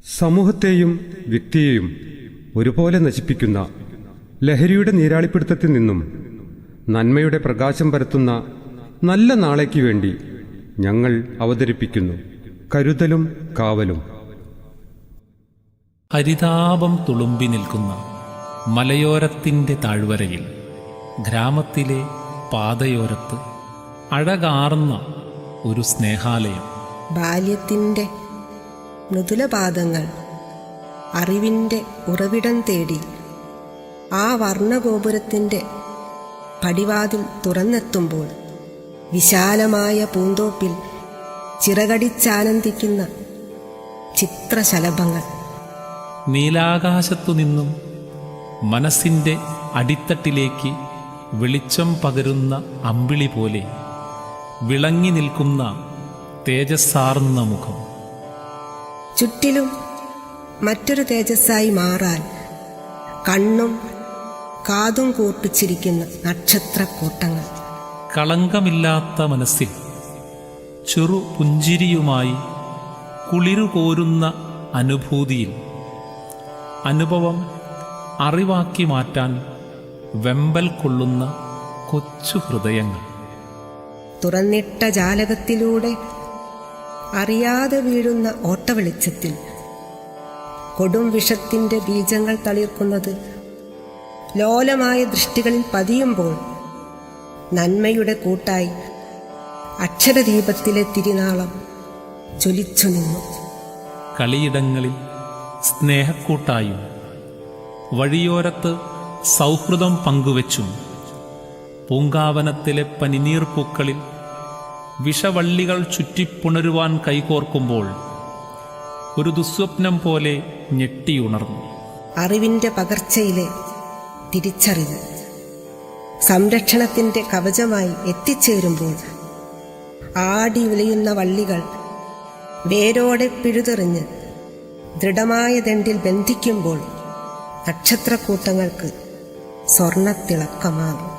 സമൂഹത്തെയും വ്യക്തിയെയും ഒരുപോലെ നശിപ്പിക്കുന്ന ലഹരിയുടെ നീരാളിപ്പിടുത്തത്തിൽ നിന്നും നന്മയുടെ പ്രകാശം പരത്തുന്ന നല്ല നാളേക്ക് വേണ്ടി ഞങ്ങൾ അവതരിപ്പിക്കുന്നു കരുതലും കാവലും. ഹരിതാപം തുളുമ്പി നിൽക്കുന്ന മലയോരത്തിൻ്റെ താഴ്വരയിൽ, ഗ്രാമത്തിലെ പാതയോരത്ത് അഴകാർന്ന ഒരു സ്നേഹാലയം. ബാല്യത്തിൻ്റെ മൃദുലപാദങ്ങൾ അറിവിൻ്റെ ഉറവിടം തേടി ആ വർണ്ണഗോപുരത്തിൻ്റെ പടിവാതിൽ തുറന്നെത്തുമ്പോൾ വിശാലമായ പൂന്തോപ്പിൽ ചിറകടിച്ചാനന്ദിക്കുന്ന ചിത്രശലഭങ്ങൾ. നീലാകാശത്തു നിന്നും മനസ്സിൻ്റെ അടിത്തട്ടിലേക്ക് വെളിച്ചം പകരുന്ന അമ്പിളി പോലെ വിളങ്ങി നിൽക്കുന്ന തേജസ്സാർന്ന മുഖം. ചുറ്റിലും മറ്റൊരു തേജസ്സായി മാറാൻ കണ്ണും കാതും കൂർപ്പിച്ചിരിക്കുന്ന നക്ഷത്രക്കൂട്ടങ്ങൾ. കളങ്കമില്ലാത്ത മനസ്സിൽ ചെറു പുഞ്ചിരിയുമായി കുളിരുകോരുന്ന അനുഭൂതിയിൽ അനുഭവം അറിവാക്കി മാറ്റാൻ വെമ്പൽ കൊള്ളുന്ന കൊച്ചു ഹൃദയങ്ങൾ. തുറന്നിട്ട ജാലകത്തിലൂടെ അറിയാതെ വീഴുന്ന ഓട്ടവെളിച്ചത്തിൽ കൊടും വിഷത്തിൻ്റെ ബീജങ്ങൾ തളിർക്കുന്നത് ലോലമായ ദൃഷ്ടികളിൽ പതിയുമ്പോൾ നന്മയുടെ കൂട്ടായി അക്ഷരദീപത്തിലെ തിരിനാളം ജ്വലിച്ചു നിന്നു. കളിയിടങ്ങളിൽ സ്നേഹക്കൂട്ടായും വഴിയോരത്ത് സൗഹൃദം പങ്കുവച്ചും പൂങ്കാവനത്തിലെ പനിനീർപ്പൂക്കളിൽ വിഷവള്ളികൾ ചുറ്റിപ്പുണരുവാൻ കൈകോർക്കുമ്പോൾ ഒരു ദുസ്വപ്നം പോലെ ഞെട്ടിയുണർന്നു. അറിവിൻ്റെ പകർച്ചയിലെ തിരിച്ചറിവ് സംരക്ഷണത്തിൻ്റെ കവചമായി എത്തിച്ചേരുമ്പോൾ ആടി വിളിയുന്ന വള്ളികൾ വേരോടെ പിഴുതെറിഞ്ഞ് ദൃഢമായ ദണ്ടിൽ ബന്ധിക്കുമ്പോൾ നക്ഷത്രക്കൂട്ടങ്ങൾക്ക് സ്വർണത്തിളക്കമാകും.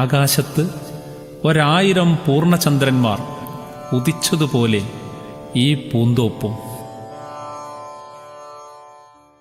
ആകാശത്ത് 1000 പൂർണ്ണചന്ദ്രന്മാർ ഉദിച്ചതുപോലെ ഈ പൂന്തോപ്പും.